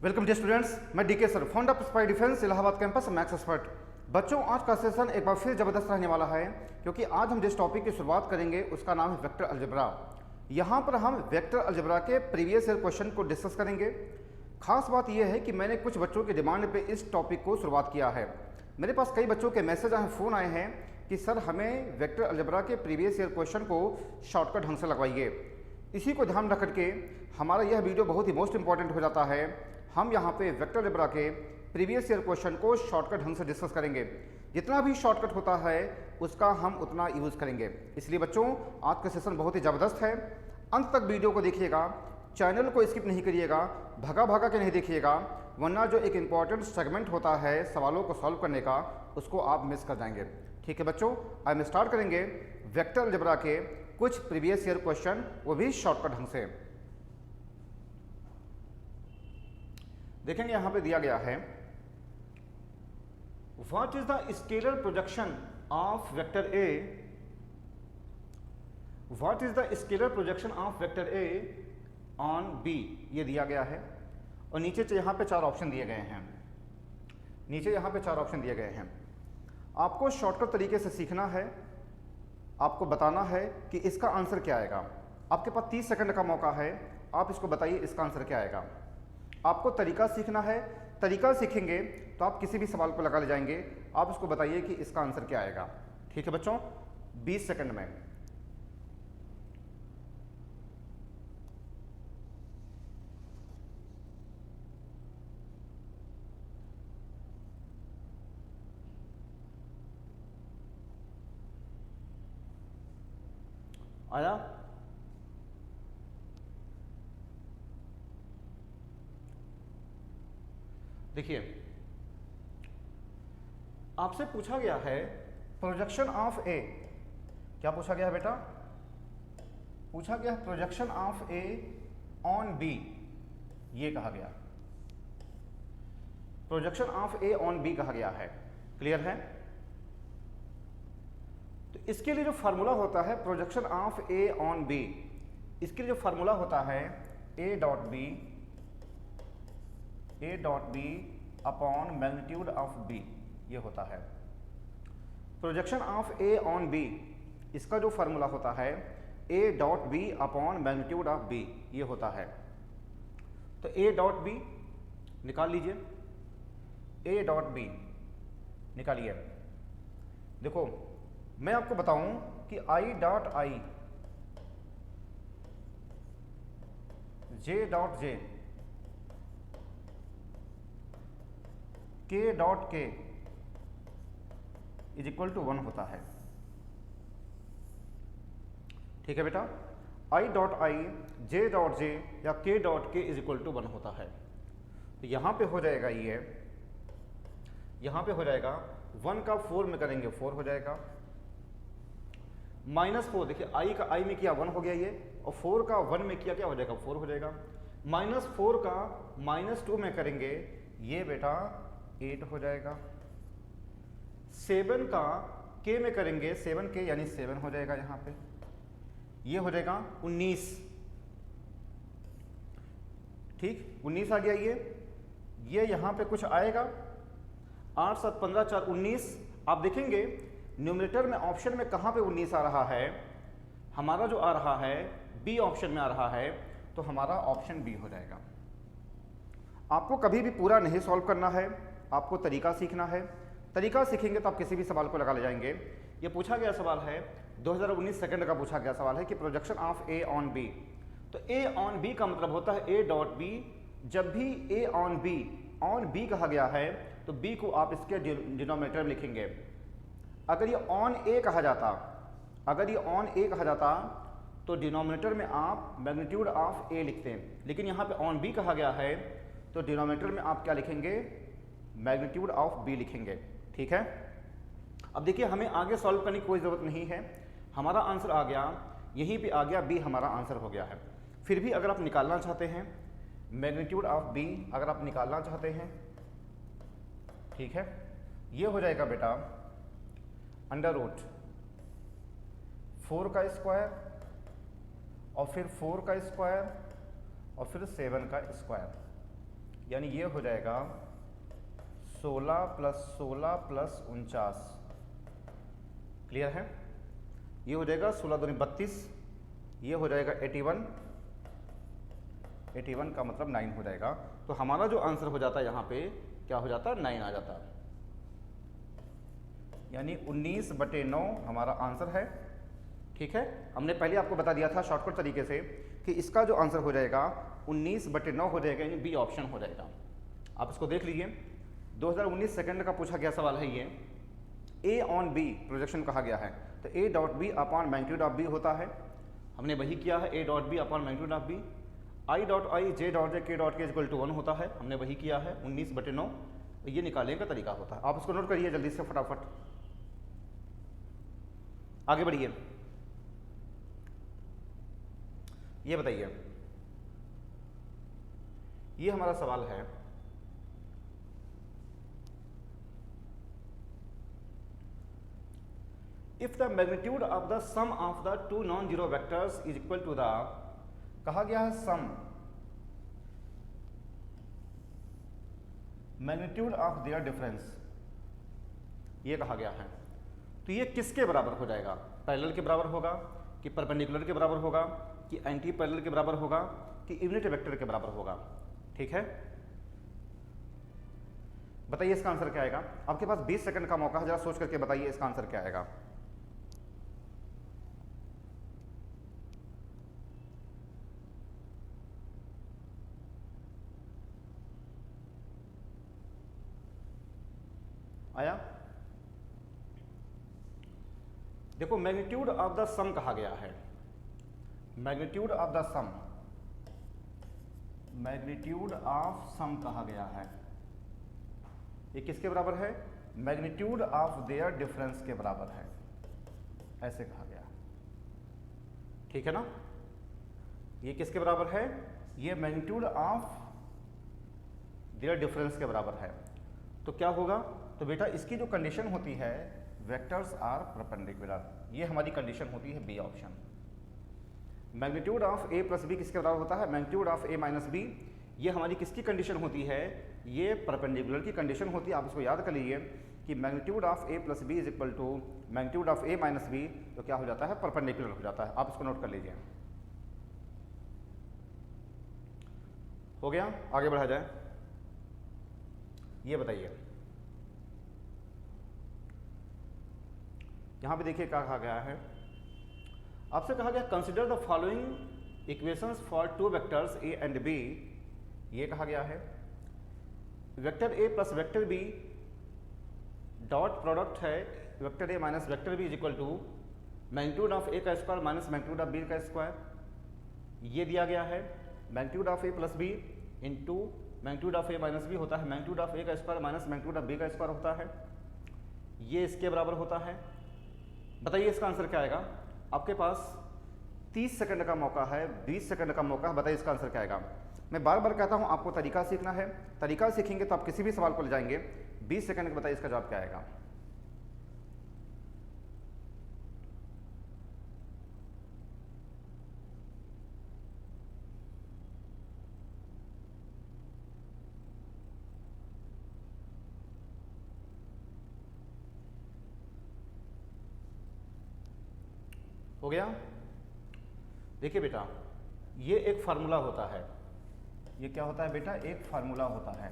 Welcome dear students, मैं DK sir, founder of Spy Defence Allahabad campus maths expert. बच्चों, आज का सेशन एक बार फिर जबरदस्त रहने वाला है क्योंकि आज हम जिस टॉपिक की शुरुआत करेंगे उसका नाम है वेक्टर अलजेब्रा। यहाँ पर हम वेक्टर अलजेब्रा के प्रीवियस ईयर क्वेश्चन को डिस्कस करेंगे। खास बात यह है कि मैंने कुछ बच्चों की डिमांड पे इस टॉपिक को शुरुआत किया है। मेरे पास कई बच्चों के मैसेज आए, फ़ोन आए हैं कि सर हमें वेक्टर अलजेब्रा के प्रीवियस ईयर क्वेश्चन को शॉर्टकट ढंग से लगवाइए। इसी को ध्यान रख करके हमारा यह वीडियो बहुत ही मोस्ट इंपॉर्टेंट हो जाता है। हम यहाँ पे वेक्टर अलजेब्रा के प्रीवियस ईयर क्वेश्चन को शॉर्टकट ढंग से डिस्कस करेंगे। जितना भी शॉर्टकट होता है उसका हम उतना यूज़ करेंगे। इसलिए बच्चों, आज का सेशन बहुत ही ज़बरदस्त है। अंत तक वीडियो को देखिएगा, चैनल को स्किप नहीं करिएगा, भगा भगा के नहीं देखिएगा, वरना जो एक इम्पॉर्टेंट सेगमेंट होता है सवालों को सॉल्व करने का, उसको आप मिस कर जाएंगे। ठीक है बच्चों, आज हम स्टार्ट करेंगे वेक्टर अलजेब्रा के कुछ प्रीवियस ईयर क्वेश्चन, वो भी शॉर्टकट ढंग से। देखेंगे यहाँ पे दिया गया है, what is the scalar projection of vector A, what is the scalar projection of vector A on B, ये दिया गया है। और नीचे यहाँ पे चार ऑप्शन दिए गए हैं, नीचे यहाँ पे चार ऑप्शन दिए गए हैं। आपको शॉर्टकट तरीके से सीखना है, आपको बताना है कि इसका आंसर क्या आएगा। आपके पास 30 सेकंड का मौका है, आप इसको बताइए इसका आंसर क्या आएगा। आपको तरीका सीखना है, तरीका सीखेंगे तो आप किसी भी सवाल को लगा ले जाएंगे। आप इसको बताइए कि इसका आंसर क्या आएगा। ठीक है बच्चों, 20 सेकंड में। आया? देखिए, आपसे पूछा गया है प्रोजेक्शन ऑफ ए। क्या पूछा गया है बेटा? पूछा गया है projection of A on B, ये कहा गया। Projection of A on B कहा गया है। क्लियर है? तो इसके लिए जो फार्मूला होता है projection of A on B, इसके लिए जो फार्मूला होता है A dot B upon magnitude of B, ये होता है। Projection of A on B, इसका जो फार्मूला होता है A dot B upon magnitude of B, ये होता है। तो ए डॉट बी निकाल लीजिए, ए डॉट बी निकालिए। देखो, मैं आपको बताऊं कि आई dot I, J dot J, K dot के इज इक्वल टू 1 होता है। ठीक है बेटा, आई डॉट आई, जे डॉट जे या के डॉट के इज इक्वल टू 1 होता है। तो यहां पे हो जाएगा, ये यहां पे हो जाएगा 1 का 4 में करेंगे 4 हो जाएगा, -4। देखिए, आई का आई में किया 1 हो गया ये, और 4 का 1 में किया क्या हो जाएगा 4 हो जाएगा। -4 का -2 में करेंगे ये बेटा 8 हो जाएगा। 7 का के में करेंगे 7 के यानी 7 हो जाएगा, यहाँ पे ये हो जाएगा 19। ठीक, 19 आ गया ये यहाँ पे कुछ आएगा 8 7 15 4 19। आप देखेंगे न्यूमरेटर में ऑप्शन में कहाँ पे 19 आ रहा है, हमारा जो आ रहा है बी ऑप्शन में आ रहा है, तो हमारा ऑप्शन बी हो जाएगा। आपको कभी भी पूरा नहीं सॉल्व करना है, आपको तरीका सीखना है। तरीका सीखेंगे तो आप किसी भी सवाल को लगा ले जाएंगे। ये पूछा गया सवाल है 2019 सेकंड का पूछा गया सवाल है कि projection of A on B. तो ए ऑन बी का मतलब होता है ए डॉट बी। जब भी ए ऑन बी कहा गया है तो बी को आप इसके डिनोमिनेटर में लिखेंगे। अगर ये ऑन ए कहा जाता, तो डिनोमिनेटर में आप मैग्नीट्यूड ऑफ ए लिखते हैं, लेकिन यहाँ पे ऑन बी कहा गया है तो डिनोमिनेटर में आप क्या लिखेंगे, मैग्नीट्यूड ऑफ बी लिखेंगे। ठीक है, अब देखिए हमें आगे सॉल्व करने की कोई ज़रूरत नहीं है, हमारा आंसर आ गया, यहीं पे आ गया, बी हमारा आंसर हो गया है। फिर भी अगर आप निकालना चाहते हैं मैग्नीट्यूड ऑफ बी, अगर आप निकालना चाहते हैं, ठीक है, ये हो जाएगा बेटा √ 4 का स्क्वायर और फिर 4 का स्क्वायर और फिर 7 का स्क्वायर, यानी ये हो जाएगा 16 + 16 + 49। क्लियर है? ये हो जाएगा 16 दूनी 32, ये हो जाएगा 81, 81 का मतलब 9 हो जाएगा। तो हमारा जो आंसर हो जाता है यहाँ पे क्या हो जाता है, 9 आ जाता है। यानी 19/9 हमारा आंसर है। ठीक है, हमने पहले आपको बता दिया था शॉर्टकट तरीके से कि इसका जो आंसर हो जाएगा 19/9 हो जाएगा, यानी बी ऑप्शन हो जाएगा। आप इसको देख लीजिए, 2019 सेकंड का पूछा गया सवाल है ये। ए ऑन बी प्रोजेक्शन कहा गया है, तो A dot B upon magnitude of B होता है, हमने वही किया है, A dot B upon magnitude of B. I dot I J dot J K dot के इक्वल टू 1 होता है, हमने वही किया है, 19/9। ये निकालने का तरीका होता है। आप इसको नोट करिए जल्दी से फटाफट, आगे बढ़िए। ये बताइए, ये हमारा सवाल है, if the magnitude of the sum of the two non zero vectors is equal to the, कहा गया है sum magnitude of their difference, ये कहा गया है। तो ये किसके बराबर हो जाएगा? पैरेलल के बराबर होगा कि परपेंडिकुलर के बराबर होगा कि एंटी पैरेलल के बराबर होगा कि यूनिट वेक्टर के बराबर होगा? ठीक है, बताइए इसका आंसर क्या आएगा। आपके पास 20 सेकंड का मौका है, जरा सोच करके बताइए इसका आंसर क्या आएगा। आया? देखो, मैग्नीट्यूड ऑफ द सम कहा गया है, magnitude of the sum, magnitude of sum कहा गया है। ये किसके बराबर है? मैग्नीट्यूड ऑफ देयर डिफरेंस के बराबर है, ऐसे कहा गया। ठीक है ना? ये किसके बराबर है? ये मैग्नीट्यूड ऑफ देयर डिफरेंस के बराबर है। तो क्या होगा? तो बेटा इसकी जो कंडीशन होती है, वेक्टर्स आर परपेंडिकुलर, ये हमारी कंडीशन होती है B option. Magnitude of A plus B किसके बराबर होता है? Magnitude of A minus B, ये हमारी किसकी कंडीशन होती है? ये परपेंडिकुलर की कंडीशन होती है। आप इसको याद कर लीजिए कि magnitude of A plus B is equal to magnitude of A minus B, तो क्या हो जाता है? परपेंडिकुलर हो जाता है। आप इसको नोट कर लीजिए। हो गया? आगे बढ़ा जाए। ये बताइए, यहां पे देखिए क्या कहा गया है, आपसे कहा गया consider the following equations for two vectors A and B. ये कहा गया है vector A plus vector B dot product है vector A minus vector B is equal to magnitude of A का square minus magnitude of B का square. ये दिया गया है magnitude of A plus B into magnitude of A minus B होता है magnitude of A का square minus magnitude of B का स्क्वायर होता है, ये इसके बराबर होता है। बताइए इसका आंसर क्या आएगा। आपके पास 30 सेकंड का मौका है, 20 सेकंड का मौका है, बताइए इसका आंसर क्या आएगा। मैं बार बार कहता हूं आपको तरीका सीखना है, तरीका सीखेंगे तो आप किसी भी सवाल को ले जाएंगे। 20 सेकंड में बताइए इसका जवाब क्या आएगा। हो गया? देखिए बेटा, ये एक फार्मूला होता है, ये क्या होता है बेटा? एक फार्मूला होता है,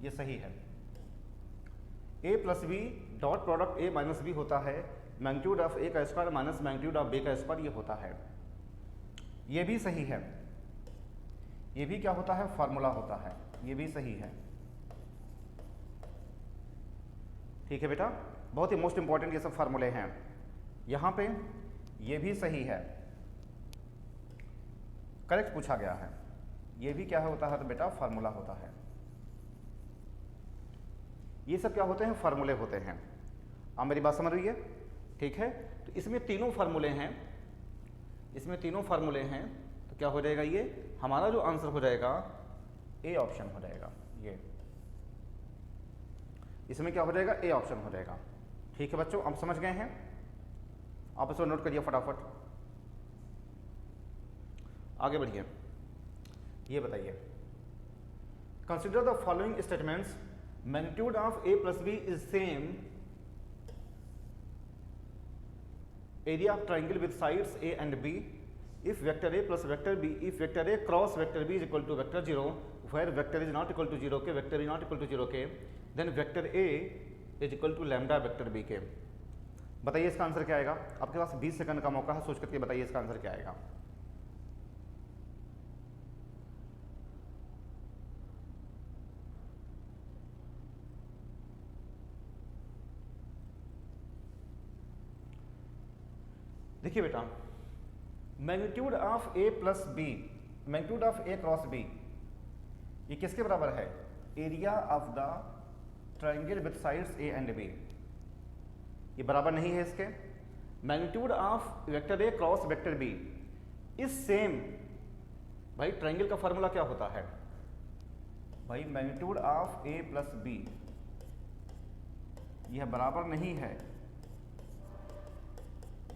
ये सही है। A plus B dot product A minus B होता है मैग्नीट्यूड ऑफ ए का square minus magnitude of B का स्क्वायर, ये होता है। ये भी सही है, ये भी क्या होता है? फार्मूला होता है, ये भी सही है। ठीक है बेटा, बहुत ही मोस्ट इंपॉर्टेंट ये सब फार्मूले हैं। यहां पे ये भी सही है, करेक्ट पूछा गया है। ये भी क्या होता है? तो बेटा फार्मूला होता है। ये सब क्या होते हैं? फार्मूले होते हैं। आप मेरी बात समझ रही है? ठीक है, तो इसमें तीनों फार्मूले हैं, इसमें तीनों फार्मूले हैं, तो क्या हो जाएगा? ये हमारा जो आंसर हो जाएगा ए ऑप्शन हो जाएगा। ये इसमें क्या हो जाएगा? ए ऑप्शन हो जाएगा। ठीक है बच्चों, आप समझ गए हैं? आप इसको नोट करिए फटाफट, आगे बढ़िए। ये बताइए, consider the following statements, magnitude of A plus B is same, area of triangle with sides A and B, if vector a plus vector b, if vector a cross vector b is equal to vector 0, where vector is not equal to 0 के, vector is not equal to 0 के, then vector a is equal to lambda vector b के। बताइए इसका answer क्या आएगा? आपके पास 20 second का मौका है, सोच करके बताइए इसका आंसर क्या आएगा। देखिए बेटा, magnitude of A plus B, magnitude of A cross B, ये किसके बराबर है? Area of the triangle with sides A and B. ये बराबर नहीं है इसके। Magnitude of vector A cross vector B is same. भाई ट्राइंगल का फॉर्मूला क्या होता है? भाई magnitude of A plus B, यह बराबर नहीं है।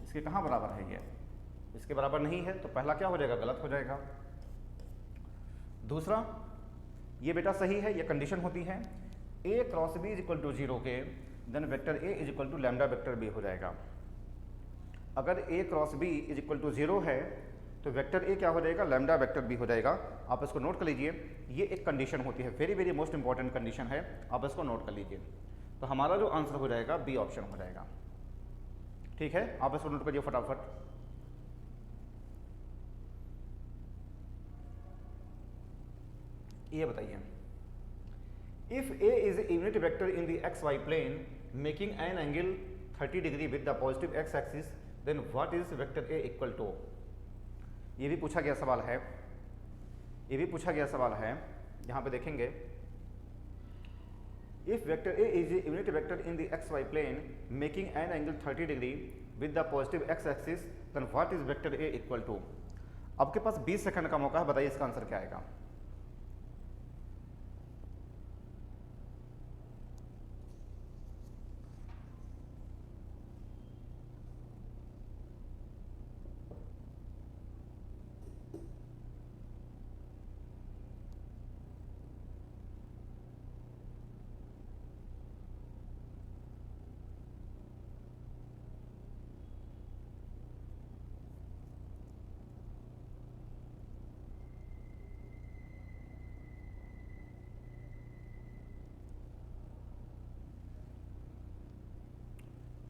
इसके कहाँ बराबर है? ये इसके बराबर नहीं है, तो पहला क्या हो जाएगा? गलत हो जाएगा। दूसरा, ये बेटा सही है, ये कंडीशन होती है A cross B is equal to 0 के, then vector A is equal to lambda vector B हो जाएगा। अगर A cross B is equal to 0 है तो वेक्टर ए क्या हो जाएगा? लैम्डा वेक्टर बी हो जाएगा। आप इसको नोट कर लीजिए, ये एक कंडीशन होती है, very very most important condition है, आप इसको नोट कर लीजिए। तो हमारा जो आंसर हो जाएगा बी ऑप्शन हो जाएगा। ठीक है, आप इसको नोट करिए फटाफट। ये बताइए, if A is a unit vector in the X Y plane making an angle 30 degree with the positive X axis, then what is vector A equal to? ये भी पूछा गया सवाल है, ये भी पूछा गया सवाल है। यहाँ पे देखेंगे, if vector A is a unit vector in the X Y plane making an angle 30 degree with the positive X axis, then what is vector A equal to? आपके पास 20 सेकंड का मौका है, बताइए इसका आंसर क्या आएगा।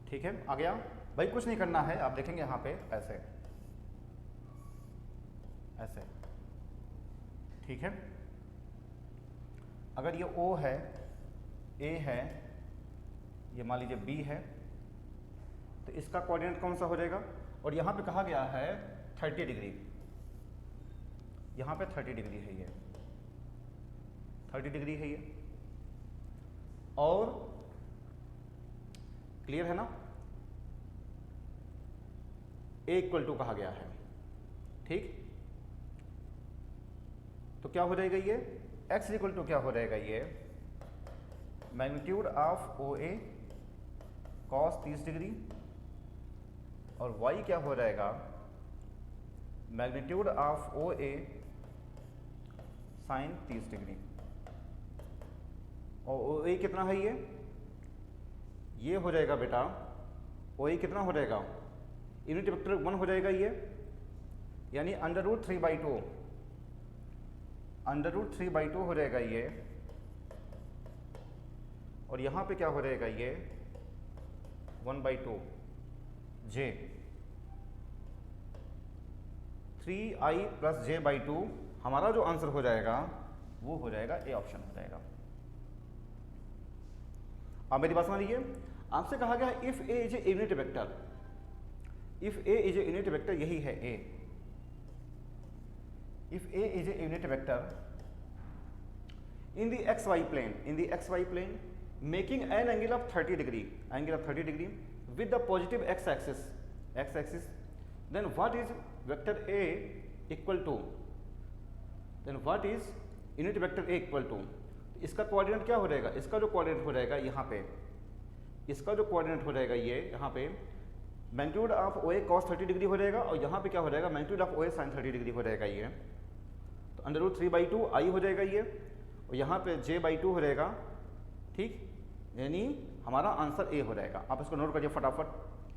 ठीक है, आ गया भाई? कुछ नहीं करना है, आप देखेंगे यहाँ पे ऐसे ऐसे। ठीक है, अगर ये O है, A है, ये मान लीजिए B है, तो इसका कोऑर्डिनेट कौन सा हो जाएगा? और यहाँ पे कहा गया है 30 डिग्री, यहाँ पे 30 डिग्री है, ये 30 डिग्री है ये। और क्लियर है ना? ए इक्वल टू कहा गया है। ठीक, तो क्या हो जाएगा ये? एक्स इक्वल टू क्या हो जाएगा? ये magnitude of O A cos 30 degree, और वाई क्या हो जाएगा? Magnitude of O A sine 30 degree. और ओ ए कितना है? ये हो जाएगा बेटा, ओ ए कितना हो जाएगा? यूनिट वेक्टर 1 हो जाएगा ये, यानी √3/2, √3/2 हो जाएगा ये। और यहाँ पे क्या हो जाएगा? ये 1/2 j, 3i + j/2। हमारा जो आंसर हो जाएगा वो हो जाएगा ए ऑप्शन हो जाएगा। आप मेरी बात समझ लीजिए, आपसे कहा गया if A is a unit vector, if A is a unit vector, यही है A. If A is a unit vector in the X Y plane, in the X Y plane making an angle of 30 degree, angle of 30 degree with the positive X axis, then what is vector A equal to? Then what is unit vector A equal to? इसका coordinate क्या हो जाएगा? इसका जो coordinate हो जाएगा यहाँ पे, इसका जो कोऑर्डिनेट हो जाएगा ये यहाँ पे magnitude of O A cos 30 degree हो जाएगा, और यहाँ पे क्या हो जाएगा? Magnitude of O A sine 30 degree हो जाएगा ये। तो √3/2 आई हो जाएगा ये, और यहाँ पे j/2 हो जाएगा, ठीक, यानी हमारा आंसर ए हो जाएगा। आप इसको नोट करिए फटाफट,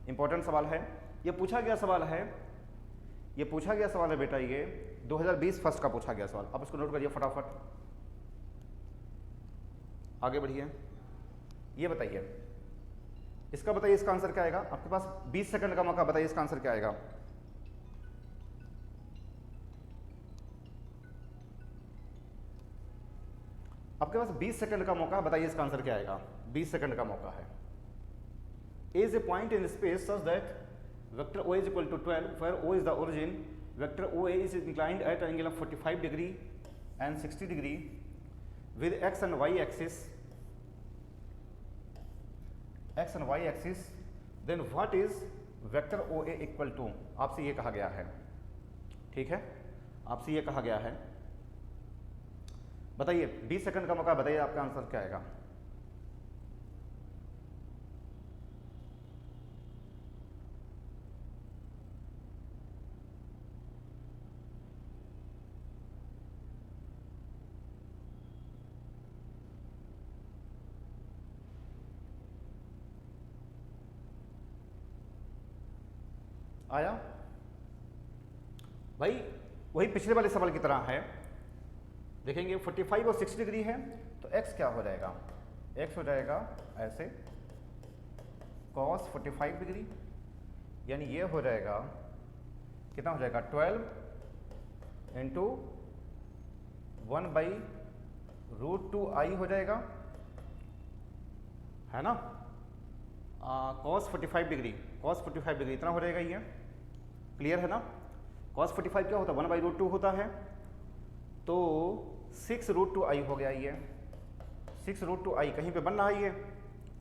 इंपॉर्टेंट सवाल है, ये पूछा गया सवाल है, ये पूछा गया सवाल है बेटा, ये 2020 फर्स्ट का पूछा गया सवाल। आप इसको नोट करिए फटाफट, आगे बढ़िए। ये बताइए, इसका बताइए इसका आंसर क्या आएगा। आपके पास 20 सेकंड का मौका, बताइए इसका आंसर क्या आएगा। आपके पास 20 सेकंड का मौका, बताइए इसका आंसर क्या आएगा। 20 सेकंड का मौका है। A is a point in space such that vector O is equal to 12 where O is the origin. Vector OA is inclined at an angle of 45 degree and 60 degree with x and y axis. X and y axis. Then what is vector OA equal to? आपसे ये कहा गया है, ठीक है, आपसे ये कहा गया है। बताइए 20 सेकंड का मौका, बताइए आपका आंसर क्या आएगा। आया भाई, वही पिछले वाले सवाल की तरह है। देखेंगे 45 और 60 डिग्री है, तो x क्या हो जाएगा, x हो जाएगा ऐसे cos 45 डिग्री, यानी ये हो जाएगा, कितना हो जाएगा 12 इंटू 1/√2i हो जाएगा, है ना। cos 45 डिग्री, cos 45 डिग्री इतना हो जाएगा, ये क्लियर है ना। cos 45 क्या होता है, 1/√2 होता है, तो 6√2i हो गया ये, 6√2i कहीं पे बन रहा है ये,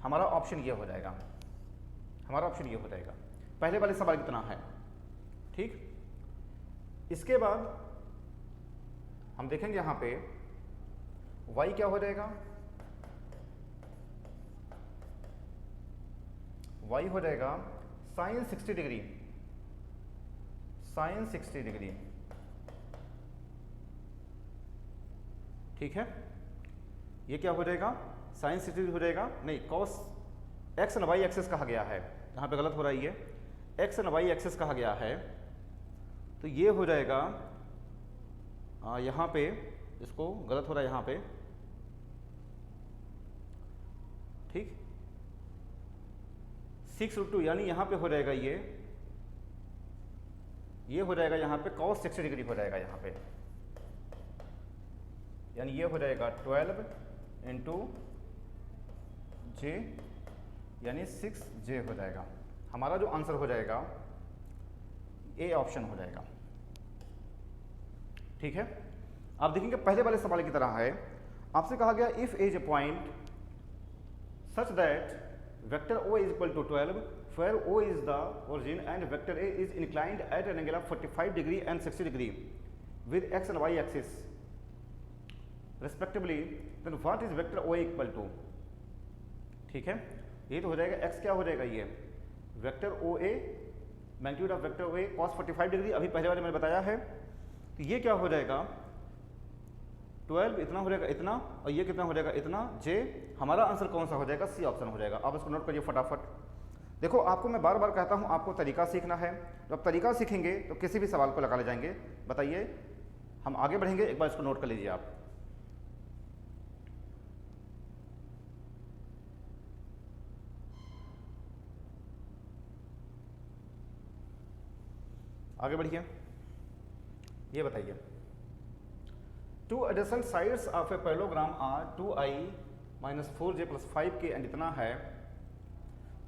हमारा ऑप्शन ये हो जाएगा, हमारा ऑप्शन ये हो जाएगा, पहले वाले सवाल की तरह है, ठीक। इसके बाद हम देखेंगे यहाँ पे y क्या हो जाएगा, y हो जाएगा sin 60 डिग्री, sin 60 डिग्री, ठीक है। ये क्या हो जाएगा, sin 60 डिग्री हो जाएगा, नहीं cos x and y axes कहा गया है, यहाँ पे गलत हो रहा है, ये x एंड y एक्सेस कहा गया है, तो ये हो जाएगा यहाँ पे, इसको गलत हो रहा है यहाँ पे, ठीक, 6√2 यानी यहाँ पे हो जाएगा ये हो जाएगा यहाँ पे cos 60 डिग्री हो जाएगा यहाँ पे, यानी ये हो जाएगा 12 इंटू जे, यानी 6j हो जाएगा। हमारा जो आंसर हो जाएगा ए ऑप्शन हो जाएगा, ठीक है। आप देखेंगे पहले वाले सवाल की तरह है, आपसे कहा गया if A is A point such that vector O is equal to 12 where O is the origin and vector A is inclined at an angle of 45 degree and 60 degree with x and y axis respectively, then what is vector OA equal to? ठीक है, ये तो हो जाएगा x क्या हो जाएगा, ये vector OA, magnitude of vector OA cos 45 degree, अभी पहले वाले मैंने बताया है, तो ये क्या हो जाएगा 12 इतना हो जाएगा इतना, और ये कितना हो जाएगा इतना, j। हमारा आंसर कौन सा हो जाएगा, सी ऑप्शन हो जाएगा। आप इसको नोट करिए फटाफट। देखो आपको मैं बार बार कहता हूँ आपको तरीका सीखना है, जब तरीका सीखेंगे तो किसी भी सवाल को लगा ले जाएंगे। बताइए, हम आगे बढ़ेंगे, एक बार इसको नोट कर लीजिए आप। आगे बढ़िए, ये बताइए, two adjacent sides of a parallelogram are 2i - 4j + 5k and इतना है,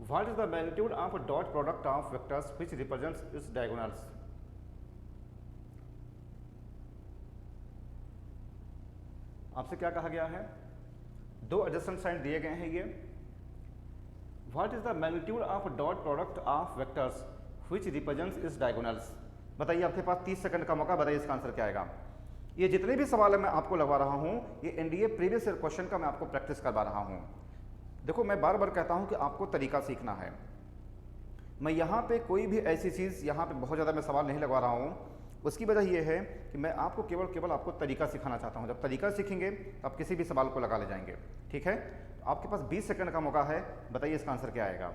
what is the magnitude of dot product of vectors which represents its diagonals. आपसे क्या कहा गया है, दो एडजेसेंट साइड दिए गए हैं ये, what is the magnitude of dot product of vectors which represents its diagonals. बताइए, आपके पास 30 सेकंड का मौका, बताइए इसका आंसर क्या आएगा। ये जितने भी सवाल है मैं आपको लगवा रहा हूँ, ये एनडीए प्रीवियस ईयर क्वेश्चन का मैं आपको प्रैक्टिस करवा रहा हूँ। देखो मैं बार बार कहता हूँ कि आपको तरीका सीखना है। मैं यहाँ पे कोई भी ऐसी चीज़, यहाँ पे बहुत ज़्यादा मैं सवाल नहीं लगवा रहा हूँ, उसकी वजह यह है कि मैं आपको केवल आपको तरीका सिखाना चाहता हूँ। जब तरीका सीखेंगे तो आप किसी भी सवाल को लगा ले जाएंगे। ठीक है, तो आपके पास 20 सेकंड का मौका है, बताइए इसका आंसर क्या आएगा।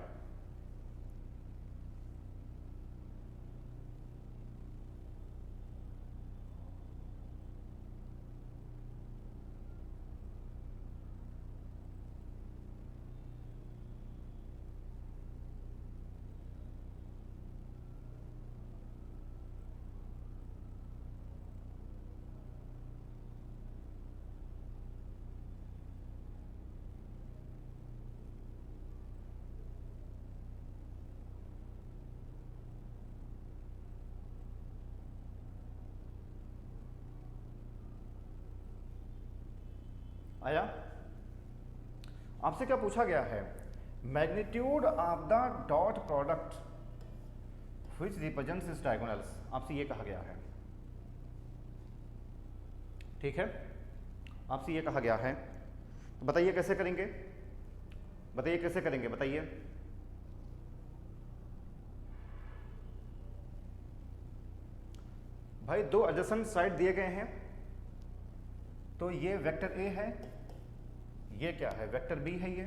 आया? आपसे क्या पूछा गया है, magnitude of the dot product which represents its diagonals, आपसे ये कहा गया है। ठीक है, आपसे ये कहा गया है, तो बताइए कैसे करेंगे, बताइए कैसे करेंगे, बताइए। भाई दो एडजेसेंट साइड दिए गए हैं, तो ये वेक्टर ए है, ये क्या है, वेक्टर बी है ये।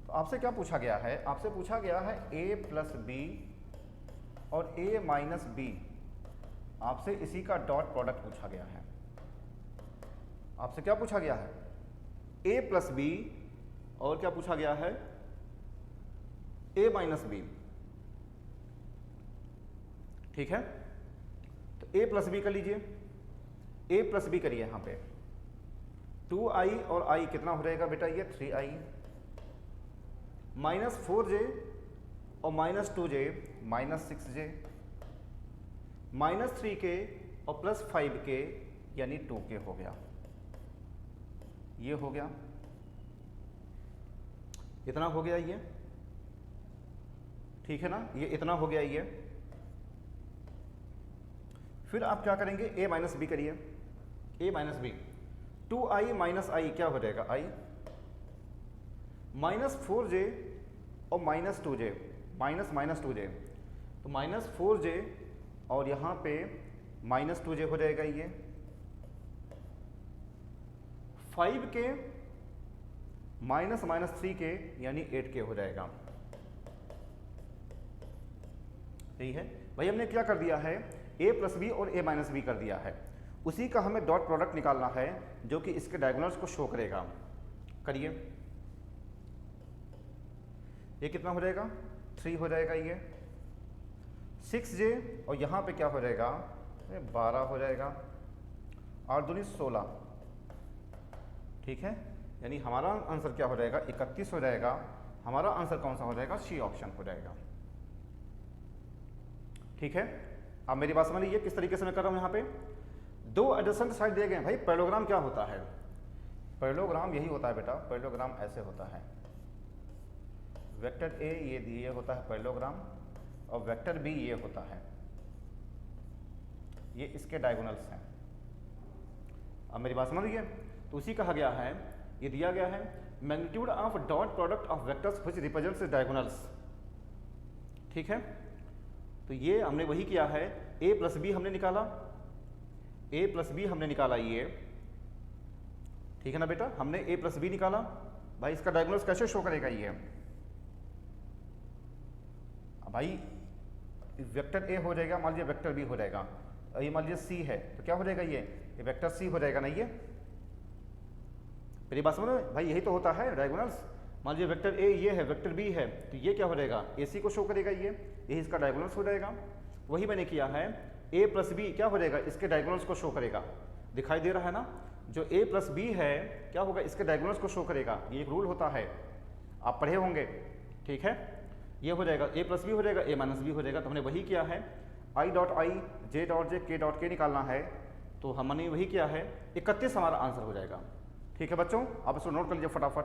तो आपसे क्या पूछा गया है, आपसे पूछा गया है ए प्लस बी और ए माइनस बी, आपसे इसी का डॉट प्रोडक्ट पूछा गया है। आपसे क्या पूछा गया है, ए प्लस बी और क्या पूछा गया है, ए माइनस बी। ठीक है, तो ए प्लस बी कर लीजिए, ए प्लस बी करिए यहां पे, 2i और i कितना हो जाएगा बेटा, ये 3i, माइनस 4j और minus 2j minus 6j, minus 3k और प्लस 5k यानी 2k हो गया, ये हो गया, इतना हो गया ये। ठीक है ना, ये इतना हो गया ये। फिर आप क्या करेंगे, a माइनस बी करिए, a minus B, 2i minus I क्या हो जाएगा, i, माइनस 4j और minus 2j, minus minus 2j, तो माइनस 4j और यहाँ पे माइनस 2j हो जाएगा ये, 5k माइनस माइनस 3k यानी 8k हो जाएगा। यही है भाई, हमने क्या कर दिया है, a प्लस बी और a माइनस बी कर दिया है, उसी का हमें डॉट प्रोडक्ट निकालना है जो कि इसके डायगोनल्स को शो करेगा। करिए, ये कितना हो जाएगा, 3 हो जाएगा ये, 6j और यहाँ पे क्या हो जाएगा, 12 हो जाएगा, और दूनी 16। ठीक है, यानी हमारा आंसर क्या हो जाएगा, 31 हो जाएगा। हमारा आंसर कौन सा हो जाएगा, सी ऑप्शन हो जाएगा। ठीक है, अब मेरी बात समझ लीजिए किस तरीके से मैं कर रहा हूँ। यहाँ पे दो एडजेसेंट साइड दिए गए हैं। भाई पैरेललोग्राम क्या होता है, पैरेललोग्राम यही होता है बेटा, पैरेललोग्राम ऐसे होता है, वेक्टर ए ये होता है पैरेललोग्राम, और वेक्टर बी ये होता है, ये इसके डायगोनल्स हैं। अब मेरी बात समझ लीजिए, तो उसी कहा गया है, ये दिया गया है magnitude of dot product of vectors which represents diagonals. ठीक है, तो ये हमने वही किया है, a प्लस बी हमने निकाला, a प्लस बी हमने निकाला ये। ठीक है ना बेटा, हमने a प्लस बी निकाला। भाई इसका डायगोनल्स कैसे शो करेगा ये, भाई वेक्टर a हो जाएगा, मान लीजिए वेक्टर b हो जाएगा, और ये मान लीजिए c है, तो क्या हो जाएगा ये वेक्टर c हो जाएगा ना। ये मेरी बात समझ में भाई, यही तो होता है डायगोनल्स। मान लीजिए वेक्टर ए ये है, वेक्टर बी है, तो ये क्या हो जाएगा, ए सी को शो करेगा, ये यही इसका डायगोनल्स हो जाएगा। वही मैंने किया है, ए प्लस बी क्या हो जाएगा, इसके डायगोनल्स को शो करेगा। दिखाई दे रहा है ना, जो ए प्लस बी है क्या होगा, इसके डायगोनल्स को शो करेगा। ये एक रूल होता है, आप पढ़े होंगे। ठीक है, ये हो जाएगा ए प्लस बी हो जाएगा, ए माइनस बी हो जाएगा। तो हमने वही किया है, आई dot I, J dot J, K dot के निकालना है, तो हमने वही किया है। 31 हमारा आंसर हो जाएगा। ठीक है बच्चों, आप इसको नोट कर लीजिए फटाफट,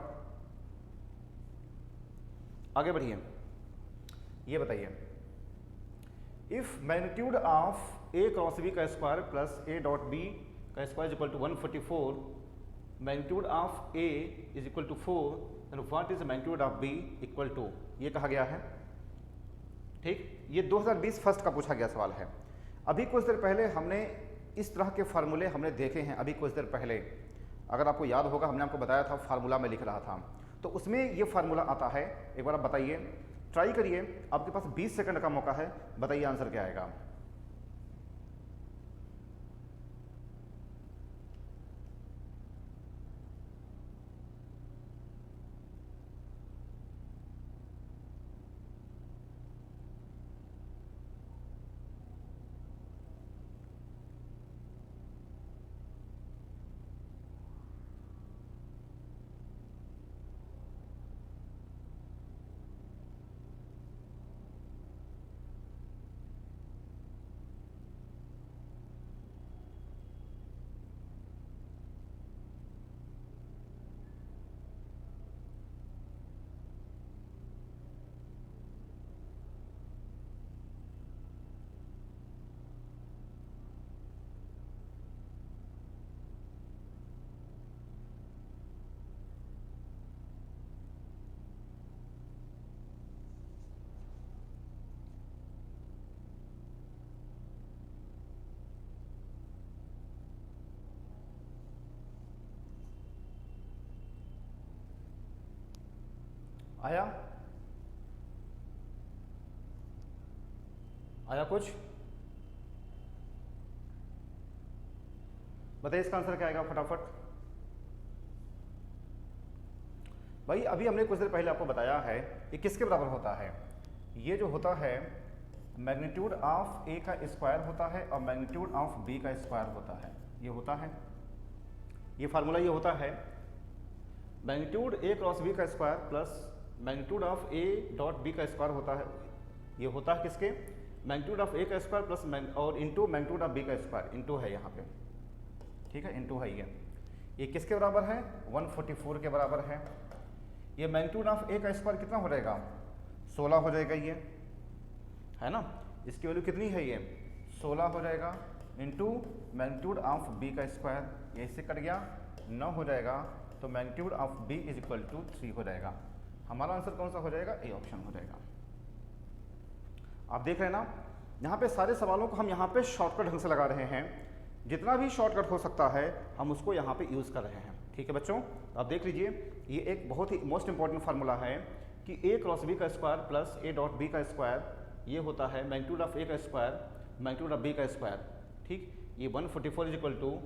आगे बढ़िए। ये बताइए, if magnitude of A cross B का square plus A dot B का square equal to 144, magnitude of A is equal to 4, and what is magnitude of B equal to, ये कहा गया है। ठीक, ये 2020 फर्स्ट का पूछा गया सवाल है। अभी कुछ देर पहले हमने इस तरह के फार्मूले हमने देखे हैं। अभी कुछ देर पहले अगर आपको याद होगा हमने आपको बताया था, फार्मूला में लिख रहा था, तो उसमें ये फार्मूला आता है। एक बार आप बताइए, ट्राई करिए, आपके पास 20 सेकंड का मौका है, बताइए आंसर क्या आएगा। आया आया कुछ? बताइए इसका आंसर क्या आएगा फटाफट। भाई अभी हमने कुछ देर पहले आपको बताया है कि किसके बराबर होता है। ये जो होता है मैग्नीट्यूड ऑफ ए का स्क्वायर होता है और मैग्नीट्यूड ऑफ बी का स्क्वायर होता है। ये होता है, ये फार्मूला ये होता है मैग्नीट्यूड ए क्रॉस बी का square plus magnitude of A dot B का स्क्वायर होता है। ये होता है किसके? मैग्नीट्यूड ऑफ ए का स्क्वायर प्लस और इंटू मैग्नीट्यूड ऑफ बी का स्क्वायर, इंटू है यहाँ पे, ठीक है, इंटू है। ये किसके बराबर है? 144 के बराबर है। ये मैग्नीट्यूड ऑफ ए का स्क्वायर कितना हो जाएगा? 16 हो जाएगा, ये है ना। इसकी वैल्यू कितनी है? ये 16 हो जाएगा, इंटू मैग्नीट्यूड ऑफ बी का स्क्वायर, ये इससे कट गया 9 हो जाएगा, तो magnitude of B is equal to 3 हो जाएगा। हमारा आंसर कौन सा हो जाएगा? ए ऑप्शन हो जाएगा। आप देख रहे हैं ना, यहाँ पे सारे सवालों को हम यहाँ पे शॉर्टकट ढंग से लगा रहे हैं। जितना भी शॉर्टकट हो सकता है हम उसको यहाँ पे यूज़ कर रहे हैं, ठीक है बच्चों। आप देख लीजिए, ये एक बहुत ही मोस्ट इंपॉर्टेंट फार्मूला है कि ए क्रॉस बी का square plus A dot B का स्क्वायर, ये होता है मैग्नीट्यूड ऑफ ए का स्क्वायर मैग्नीट्यूड ऑफ बी का स्क्वायर, ठीक। ये 144 is equal to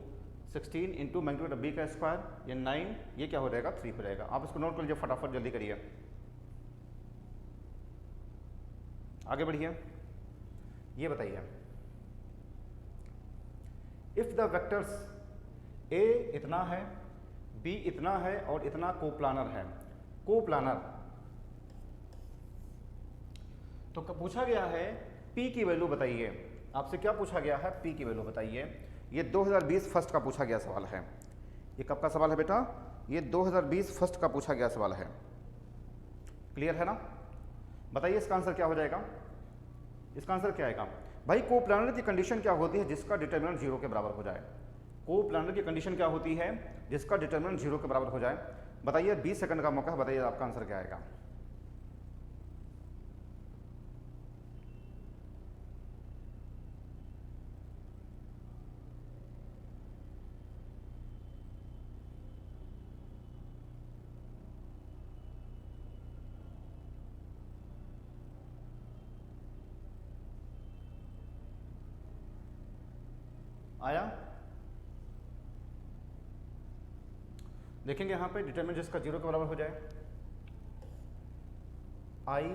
16 into magnitude of B का स्क्वायर, ये 9, ये क्या हो जाएगा? 3 हो जाएगा। आप इसको नोट कर लीजिए, फटाफट जल्दी करिए, आगे बढ़िए। ये बताइए, इफ द वेक्टर्स ए इतना है, बी इतना है और इतना कोप्लानर है, कोप्लानर, तो पूछा गया है पी की वैल्यू बताइए। आपसे क्या पूछा गया है? पी की वैल्यू बताइए। ये 2020 फर्स्ट का पूछा गया सवाल है। ये कब का सवाल है बेटा? ये 2020 फर्स्ट का पूछा गया सवाल है। क्लियर है ना? बताइए इसका आंसर क्या हो जाएगा? इसका आंसर क्या आएगा? भाई कोप्लानर की कंडीशन क्या होती है जिसका डिटरमिनेंट 0 के बराबर हो जाए? कोप्लानर की कंडीशन क्या होती है जिसका डिटरमिनेंट 0 के बराबर हो जाए? बताइए, 20 सेकंड का मौका है, बताइए आपका आंसर क्या आएगा। आया? देखेंगे यहाँ पे डिटरमिनेंट जिसका 0 के बराबर हो जाए, आई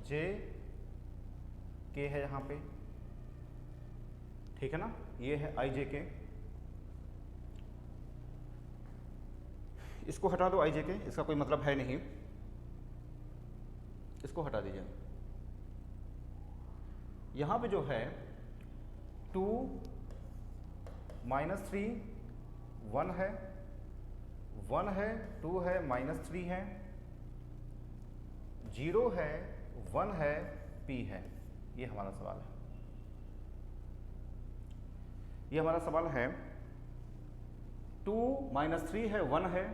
जे के है यहाँ पे, ठीक है ना। ये है आई जे के, इसको हटा दो, आई जे के, इसका कोई मतलब है नहीं, इसको हटा दीजिए। यहाँ पे जो है 2 -3 1 है, 1 है, 2 है, -3 है, 0 है, 1 है, P है। ये हमारा सवाल है, ये हमारा सवाल है। 2 -3 है, 1 है,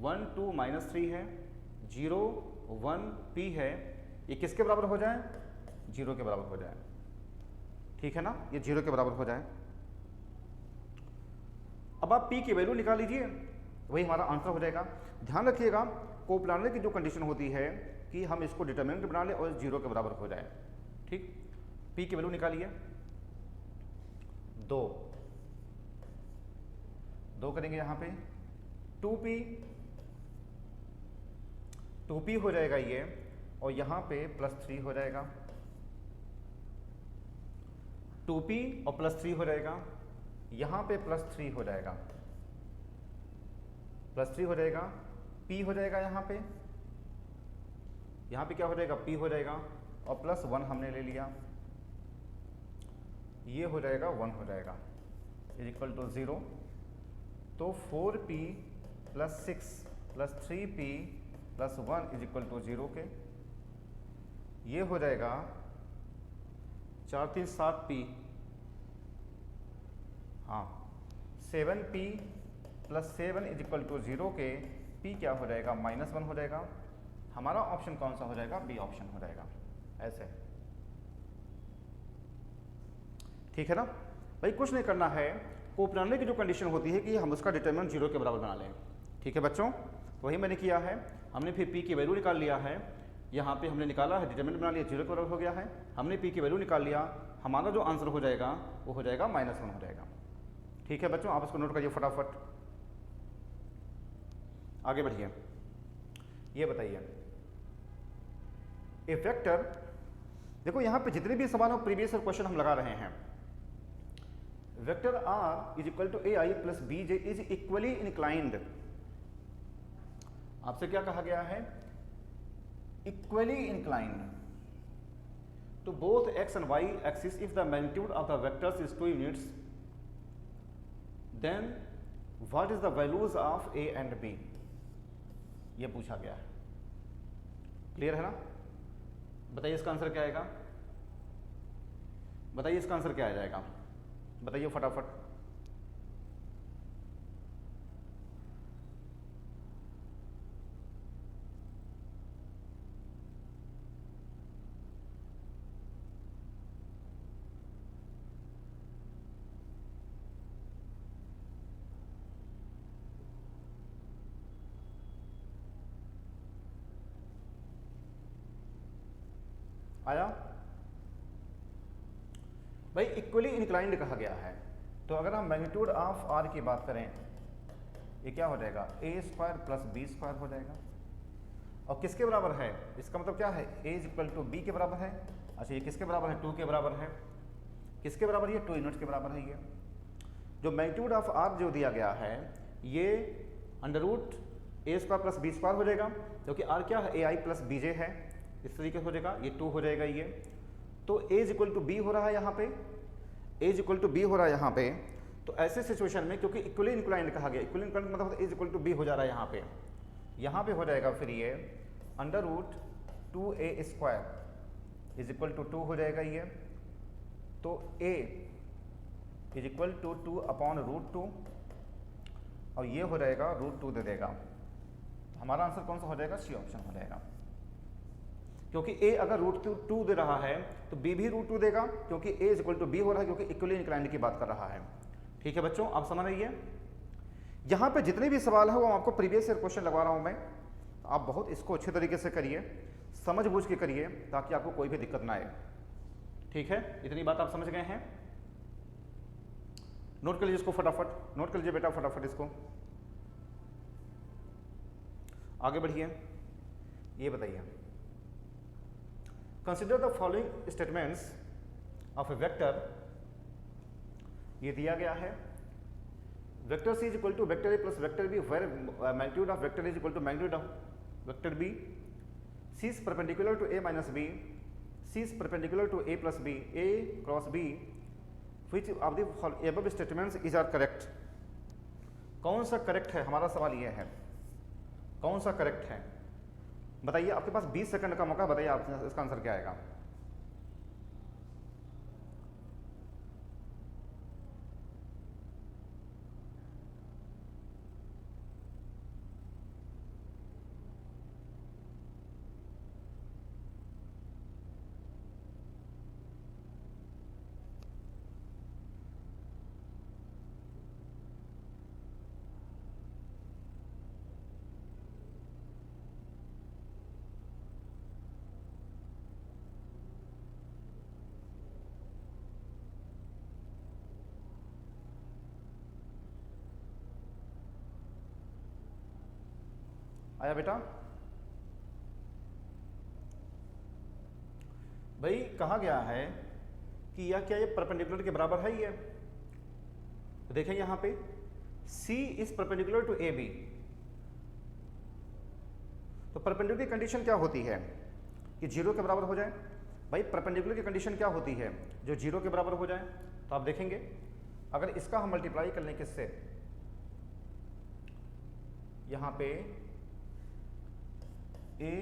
1 2 -3 है, 0 1 P है। ये किसके बराबर हो जाए? 0 के बराबर हो जाए, ठीक है ना, ये 0 के बराबर हो जाए। अब आप p की वैल्यू निकाल लीजिए, वही हमारा आंसर हो जाएगा। ध्यान रखिएगा कोप्लानर की जो कंडीशन होती है कि हम इसको डिटरमिनेंट बना लें और 0 के बराबर हो जाए, ठीक। p की वैल्यू निकालिए, 2 करेंगे यहाँ पे, 2p हो जाएगा ये, और यहाँ पे +3 हो जाएगा, 2p और +3 हो जाएगा, यहाँ पे +3 हो जाएगा, +3 हो जाएगा, p हो जाएगा यहाँ पे क्या हो जाएगा, p हो जाएगा, और +1 हमने ले लिया, ये हो जाएगा 1 हो जाएगा, = 0। तो 4p + 6 + 3p + 1 = 0 के, ये हो जाएगा 4 3 7p, हाँ 7p + 7 = 0 के, p क्या हो जाएगा, -1 हो जाएगा। हमारा ऑप्शन कौन सा हो जाएगा, बी ऑप्शन हो जाएगा, ऐसे, ठीक है ना भाई। कुछ नहीं करना है, कोप्लानर की जो कंडीशन होती है कि हम उसका डिटरमिनेंट 0 के बराबर बना लें, ठीक है बच्चों। वही मैंने किया है, हमने फिर p की वैल्यू निकाल लिया है, यहाँ पे हमने निकाला है, डिटरमिनेंट बना लिया, 0 के बराबर हो गया है, हमने p की वैल्यू निकाल लिया, हमारा जो आंसर हो जाएगा वो हो जाएगा -1 हो जाएगा, ठीक है बच्चों। आप इसको नोट करिए फटाफट, आगे बढ़िए। ये बताइए ए वेक्टर, देखो यहाँ पे जितने भी सवाल और प्रीवियस क्वेश्चन हम लगा रहे हैं, vector r = ai + bj is equally inclined. आपसे क्या कहा गया है, equally inclined to both x and y axis if the magnitude of the vectors is 2 units, then what is the values of a and b, ये पूछा गया है। Clear है ना, बताइए इसका आंसर क्या आएगा, बताइए इसका आंसर क्या आ जाएगा, बताइए फटाफट। आया भाई, इक्वली इंक्लाइंड कहा गया है, तो अगर हम मैग्नीट्यूड ऑफ r की बात करें, ये क्या हो जाएगा, a² + b² हो जाएगा, और किसके बराबर है, इसका मतलब क्या है, a = b के बराबर है। अच्छा ये किसके बराबर है, 2 के बराबर है, किसके बराबर, ये 2 यूनिट्स के बराबर है। ये जो मैग्नीट्यूड ऑफ r जो दिया गया है, ये √a² + b² हो जाएगा, क्योंकि r क्या है, ai + bj है, इस तरीके से हो जाएगा, ये 2 हो जाएगा ये। तो a = b हो रहा है यहाँ पे, a = b हो रहा है यहाँ पे। तो ऐसे सिचुएशन में, क्योंकि इक्वली इंक्लाइंड कहा गया, इक्वली इंक्लाइंड मतलब a = b हो जा रहा है यहाँ पे हो जाएगा फिर ये √2a² = 2 हो जाएगा ये। तो a = 2/√2, और ये हो जाएगा √2 दे देगा। हमारा आंसर कौन सा हो जाएगा, सी ऑप्शन हो जाएगा, क्योंकि a अगर √2 दे रहा है तो b भी √2 देगा, क्योंकि a = b हो रहा है, क्योंकि इक्वली इंक्लाइंड की बात कर रहा है। ठीक है बच्चों, आप समझ रही है। यहाँ पे जितने भी सवाल है वो आपको प्रीवियस ईयर क्वेश्चन लगवा रहा हूँ मैं, आप बहुत इसको अच्छे तरीके से करिए, समझ बूझ के करिए, ताकि आपको कोई भी दिक्कत ना आए। ठीक है, इतनी बात आप समझ गए हैं। नोट कर लीजिए इसको फटाफट, नोट कर लीजिए बेटा फटाफट इसको। आगे बढ़िए, ये बताइए, consider the following statements of a vector. ये दिया गया है, vector c = vector a + vector b, where magnitude of vector a = magnitude of vector b, c is perpendicular to a - b, c is perpendicular to a + b, a × b, which of the above statements is are correct। कौन सा correct है, हमारा सवाल ये है, कौन सा correct है बताइए। आपके पास 20 सेकंड का मौका, बताइए आप इसका आंसर क्या आएगा। आया बेटा? भाई कहा गया है कि यह क्या ये परपेंडिकुलर के बराबर है ये, तो देखें यहां पे C is perpendicular to AB, तो परपेंडिकुलर की कंडीशन क्या होती है कि 0 के बराबर हो जाए। भाई परपेंडिकुलर की कंडीशन क्या होती है जो 0 के बराबर हो जाए, तो आप देखेंगे अगर इसका हम मल्टीप्लाई कर लें किससे, यहां पे A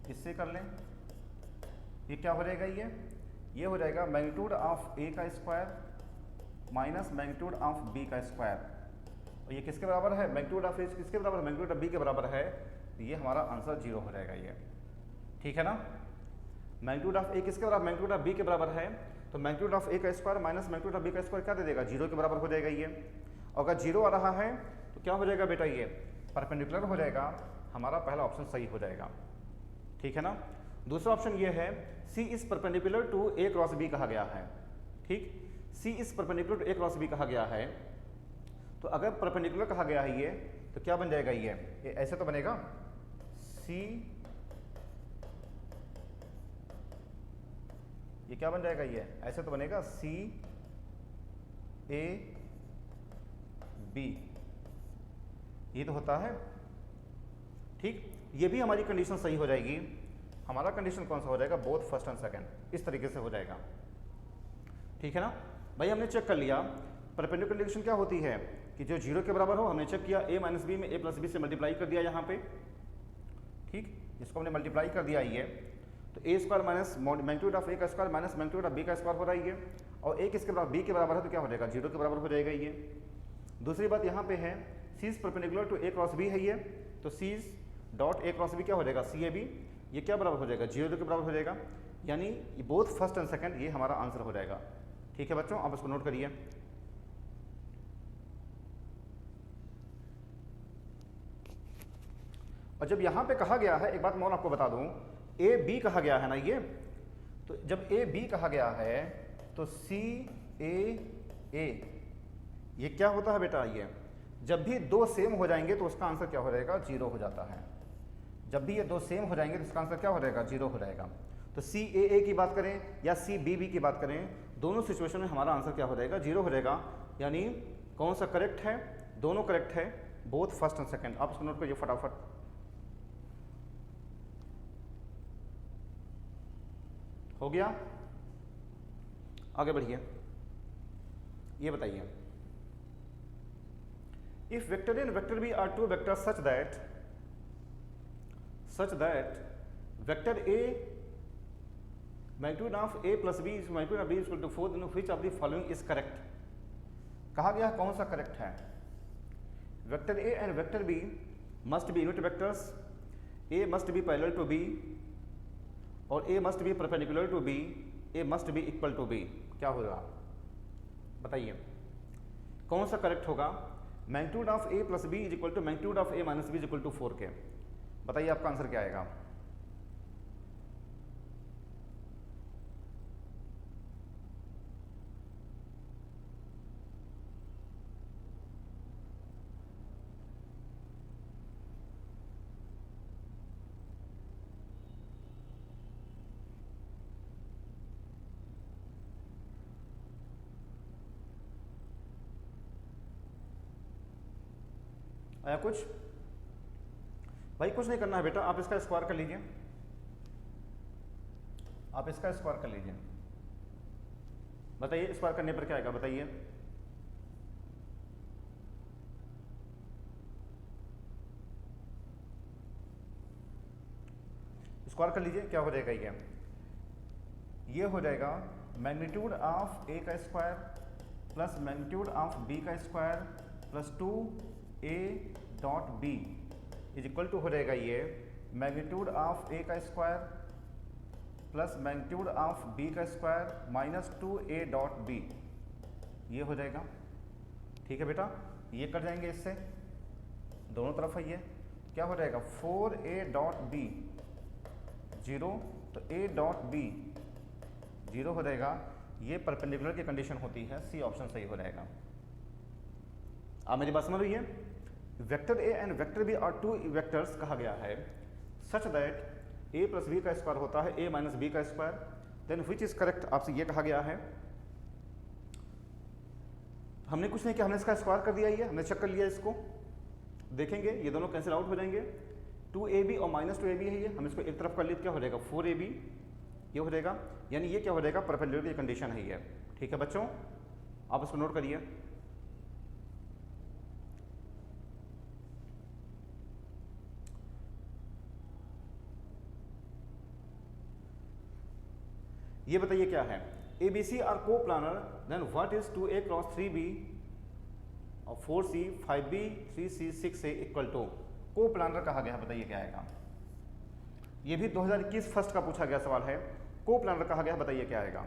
इससे कर लें, ये क्या हो जाएगा, ये हो जाएगा मैग्नीट्यूड ऑफ A का square minus magnitude of B का स्क्वायर, और ये किसके बराबर है, मैग्नीट्यूड ऑफ A किसके बराबर है, मैग्नीट्यूड ऑफ B के बराबर है, तो ये हमारा आंसर 0 हो जाएगा ये, ठीक है ना। मैग्नीट्यूड ऑफ A किसके बराबर, मैग्नीट्यूड ऑफ B के बराबर है, तो मैग्नीट्यूड ऑफ A का square minus magnitude of B का स्क्वायर क्या दे देगा, 0 के बराबर हो जाएगा ये। और अगर 0 आ रहा है तो क्या हो जाएगा बेटा, ये परपेंडिकुलर हो जाएगा, हमारा पहला ऑप्शन सही हो जाएगा, ठीक है ना। दूसरा ऑप्शन ये है C is perpendicular to A cross B कहा गया है, ठीक, C is perpendicular to A cross B कहा गया है, तो अगर परपेंडिकुलर कहा गया है ये, तो क्या बन जाएगा ये ऐसे तो बनेगा C, ये क्या बन जाएगा, ये ऐसे तो बनेगा C A B, ये तो होता है, ठीक। ये भी हमारी कंडीशन सही हो जाएगी, हमारा कंडीशन कौन सा हो जाएगा, बोथ फर्स्ट एंड सेकंड, इस तरीके से हो जाएगा, ठीक है ना। भाई हमने चेक कर लिया परपेंडिकुलर कंडीशन क्या होती है कि जो 0 के बराबर हो, हमने चेक किया A माइनस बी में A प्लस बी से मल्टीप्लाई कर दिया यहाँ पे, ठीक, इसको हमने मल्टीप्लाई कर दिया ये, तो A square minus magnitude of A का square minus magnitude of B का स्क्वायर हो रहा है ये, और A किसके बराबर, B के बराबर है, तो क्या हो जाएगा, 0 के बराबर हो जाएगा ये। दूसरी बात यहाँ पे है C is perpendicular to A cross B है ये, तो C dot A cross B क्या हो जाएगा, CAB, ये क्या बराबर हो जाएगा, 0 के बराबर हो जाएगा, यानी ये बोथ फर्स्ट एंड सेकंड, ये हमारा आंसर हो जाएगा, ठीक है बच्चों, आप इसको नोट करिए। और जब यहां पे कहा गया है, एक बात मैं और आपको बता दूं, A B कहा गया है ना ये, तो जब A B कहा गया है तो C A A, ये क्या होता है बेटा, ये जब भी दो सेम हो जाएंगे तो उसका आंसर क्या हो जाएगा, 0 हो जाता है। जब भी ये दो सेम हो जाएंगे तो इसका आंसर क्या हो जाएगा, 0 हो जाएगा। तो C A A की बात करें या C B B की बात करें, दोनों सिचुएशन में हमारा आंसर क्या हो जाएगा, 0 हो जाएगा, यानी कौन सा करेक्ट है, दोनों करेक्ट है, बोथ फर्स्ट एंड सेकंड। आप इसको नोट करिए फटाफट। हो गया, आगे बढ़िए, ये बताइए, if vector A and vector B are two vector such that vector A magnitude of A plus B magnitude of B is equal to 4, then which of the following is correct. कहा गया कौन सा correct है, vector A and vector B must be unit vectors, A must be parallel to B और A must be perpendicular to B, A must be equal to B. क्या होगा बताइए, कौन सा करेक्ट होगा, magnitude of A plus B is equal to magnitude of A minus B is equal to 4 K. बताइए आपका answer क्या आएगा। आया कुछ? भाई कुछ नहीं करना है बेटा, आप इसका स्क्वायर कर लीजिए, आप इसका स्क्वायर कर लीजिए। बताइए स्क्वायर करने पर क्या आएगा, बताइए। स्क्वायर कर लीजिए, क्या हो जाएगा, ये हो जाएगा मैग्नीट्यूड ऑफ ए का square plus magnitude of B का square plus 2a dot B is equal to हो जाएगा ये मैग्नीट्यूड ऑफ ए का square plus magnitude of B का square minus 2a dot B, ये हो जाएगा, ठीक है बेटा। ये कर जाएंगे इससे, दोनों तरफ है ये, क्या हो जाएगा 4a डॉट बी 0, तो a डॉट बी 0 हो जाएगा। ये परपेंडिकुलर की कंडीशन होती है, सी ऑप्शन सही हो जाएगा। आप मेरी बात समझ रही है, vector A and vector B are two vectors कहा गया है such that A plus B का स्क्वायर होता है ए माइनस बी का square, then which is correct, आपसे ये कहा गया है। हमने कुछ नहीं किया, हमने इसका स्क्वायर कर दिया, ये हमने चेक कर लिया, इसको देखेंगे ये दोनों कैंसिल आउट हो जाएंगे। 2ab और -2ab है, ये हम इसको एक तरफ कर लिए, क्या हो जाएगा 4ab, ये हो जाएगा, यानी ये क्या हो जाएगा परपेंडिकुलर की कंडीशन है ये। ठीक है बच्चों, आप इसको नोट करिए। ये बताइए क्या है, ABC are coplanar, then what is 2a cross 3b और 4c 5b 3c 6a equal to, को प्लानर कहा गया है, बताइए क्या आएगा। ये भी 2021 फर्स्ट का पूछा गया सवाल है, को प्लानर कहा गया है, बताइए क्या आएगा।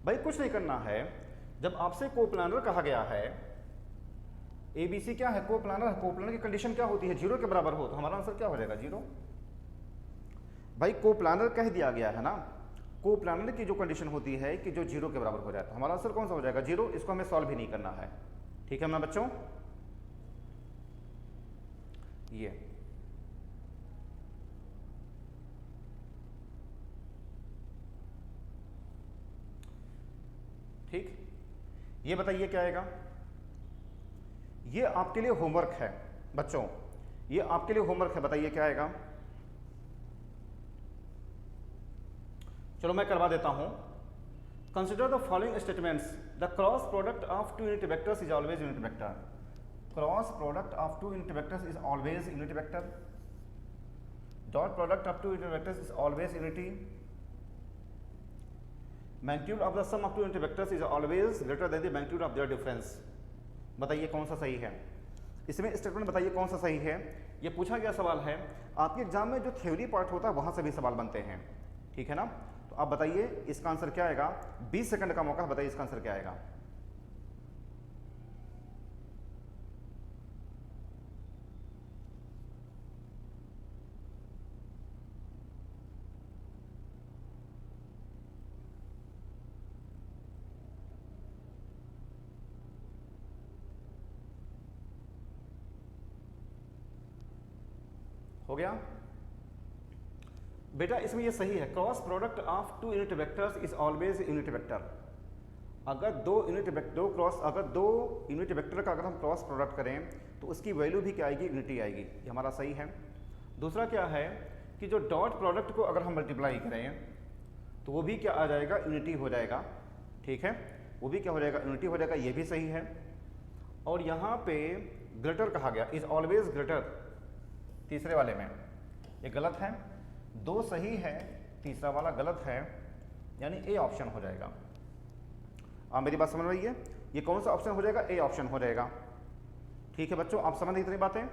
भाई कुछ नहीं करना है, जब आपसे को प्लानर कहा गया है, ABC क्या है, को प्लानर, को प्लानर की कंडीशन क्या होती है, 0 के बराबर हो, तो हमारा आंसर क्या हो जाएगा 0। भाई को प्लानर कह दिया गया है ना, को प्लानर की जो कंडीशन होती है कि जो 0 के बराबर हो जाए, तो हमारा आंसर कौन सा हो जाएगा 0। इसको हमें सॉल्व भी नहीं करना है। ठीक है ना बच्चों, ये ठीक, ये बताइए क्या आएगा। ये आपके लिए होमवर्क है बच्चों, ये आपके लिए होमवर्क है, बताइए क्या आएगा। चलो मैं करवा देता हूं। Consider the following statements, the cross product of two unit vectors is always unit vector, cross product of two unit vectors is always unit vector, dot product of two unit vectors is always unity, magnitude of the sum of two unit vectors is always greater than the magnitude of their difference. बताइए कौन सा सही है, इसमें statement बताइए कौन सा सही है। ये पूछा गया सवाल है, आपके एग्जाम में जो थ्योरी पार्ट होता है वहां से भी सवाल बनते हैं। ठीक है ना, तो आप बताइए इसका आंसर क्या आएगा। 20 सेकंड का मौका, बताइए इसका आंसर क्या आएगा। हो गया बेटा, इसमें ये सही है, cross product of two unit vectors is always unit vector. अगर दो यूनिट वेक्टर का अगर हम क्रॉस प्रोडक्ट करें तो उसकी वैल्यू भी क्या आएगी, यूनिटी आएगी, ये हमारा सही है। दूसरा क्या है कि जो डॉट प्रोडक्ट को अगर हम मल्टीप्लाई करें तो वो भी क्या आ जाएगा, यूनिटी हो जाएगा। ठीक है, वो भी क्या हो जाएगा, यूनिटी हो जाएगा, ये भी सही है। और यहाँ पे ग्रेटर कहा गया, इज ऑलवेज ग्रेटर, तीसरे वाले में ये गलत है, 2 सही है, तीसरा वाला गलत है, यानी ए ऑप्शन हो जाएगा। आप मेरी बात समझ रही है, ये कौन सा ऑप्शन हो जाएगा, ए ऑप्शन हो जाएगा। ठीक है बच्चों, आप समझ इतनी बातें,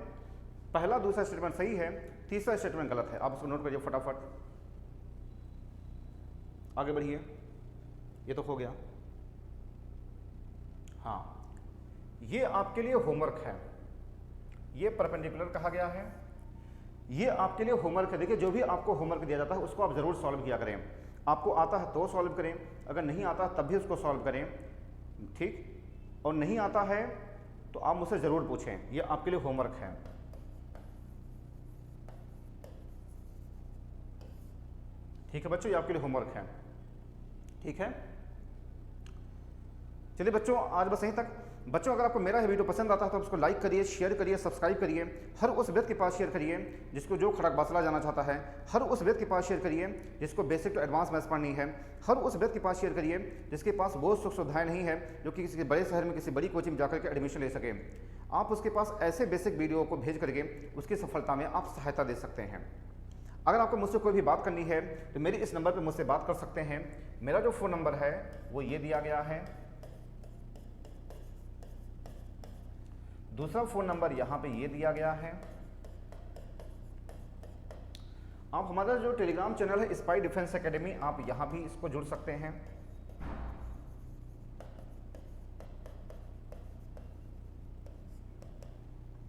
पहला दूसरा स्टेटमेंट सही है, तीसरा स्टेटमेंट गलत है, आप उसको नोट करिए फटाफट, आगे बढ़िए। ये तो हो गया, हाँ ये आपके लिए होमवर्क है, ये परपेंडिकुलर कहा गया है, ये आपके लिए होमवर्क है। देखिए जो भी आपको होमवर्क दिया जाता है उसको आप जरूर सॉल्व किया करें, आपको आता है तो सॉल्व करें, अगर नहीं आता तब भी उसको सॉल्व करें। ठीक, और नहीं आता है तो आप मुझसे जरूर पूछें, ये आपके लिए होमवर्क है। ठीक है बच्चों, ये आपके लिए होमवर्क है। ठीक है, चलिए बच्चों आज बस यहीं तक। बच्चों अगर आपको मेरा वीडियो पसंद आता है तो उसको लाइक करिए, शेयर करिए, सब्सक्राइब करिए, हर उस व्यक्ति के पास शेयर करिए जिसको जो खड़क बासला जाना चाहता है, हर उस व्यक्ति के पास शेयर करिए जिसको बेसिक टू एडवांस मैथ्स पढ़नी है, हर उस व्यक्ति के पास शेयर करिए जिसके पास वो सुख सुविधाएं नहीं है जो कि किसी बड़े शहर में किसी बड़ी कोचिंग में जाकर के एडमिशन ले सके। आप उसके पास ऐसे बेसिक वीडियो को भेज करके उसकी सफलता में आप सहायता दे सकते हैं। अगर आपको मुझसे कोई भी बात करनी है तो मेरी इस नंबर पर मुझसे बात कर सकते हैं। मेरा जो फ़ोन नंबर है वो ये दिया गया है, दूसरा फ़ोन नंबर यहाँ पे ये दिया गया है। आप हमारा जो टेलीग्राम चैनल है स्पाई डिफेंस एकेडमी, आप यहाँ भी इसको जुड़ सकते हैं।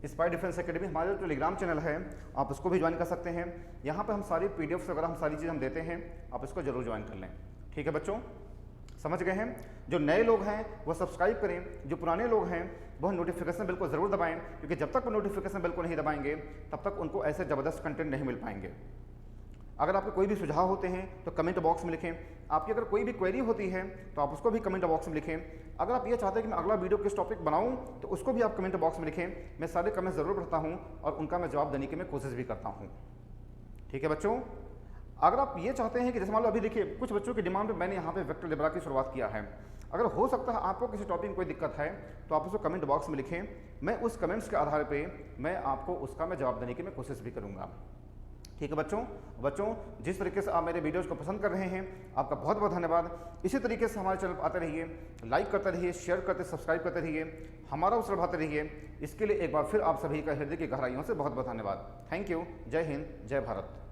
स्पाई डिफेंस एकेडमी हमारा जो टेलीग्राम चैनल है आप उसको भी ज्वाइन कर सकते हैं। यहाँ पर हम सारी पीडीएफ्स वगैरह हम सारी चीज़ हम देते हैं, आप इसको जरूर ज्वाइन कर लें। ठीक है बच्चों, समझ गए हैं। जो नए लोग हैं वो सब्सक्राइब करें, जो पुराने लोग हैं वह नोटिफिकेशन बेल को ज़रूर दबाएं, क्योंकि जब तक वो नोटिफिकेशन बेल को नहीं दबाएंगे तब तक उनको ऐसे ज़बरदस्त कंटेंट नहीं मिल पाएंगे। अगर आपके कोई भी सुझाव होते हैं तो कमेंट बॉक्स में लिखें। आपकी अगर कोई भी क्वेरी होती है तो आप उसको भी कमेंट बॉक्स में लिखें। अगर आप ये चाहते हैं कि मैं अगला वीडियो किस टॉपिक बनाऊं तो उसको भी आप कमेंट बॉक्स में लिखें। मैं सारे कमेंट ज़रूर पढ़ता हूं और उनका मैं जवाब देने की मैं कोशिश भी करता हूं। ठीक है बच्चों, अगर आप ये चाहते हैं कि जैसे मान लो अभी देखिए कुछ बच्चों की डिमांड पे मैंने यहाँ पे वेक्टर अलजेब्रा की शुरुआत किया है। अगर हो सकता है आपको किसी टॉपिक में कोई दिक्कत है तो आप उसको कमेंट बॉक्स में लिखें, मैं उस कमेंट्स के आधार पे मैं आपको उसका मैं जवाब देने की मैं कोशिश भी करूँगा। ठीक है बच्चों, जिस तरीके से आप मेरे वीडियोज़ को पसंद कर रहे हैं आपका बहुत बहुत धन्यवाद। इसी तरीके से हमारे चैनल पर आते रहिए, लाइक करते रहिए, शेयर करते, सब्सक्राइब करते रहिए, हमारा हौसला बढ़ाते रहिए। इसके लिए एक बार फिर आप सभी का हृदय की गहराइयों से बहुत बहुत धन्यवाद। Thank you. जय हिंद, जय भारत।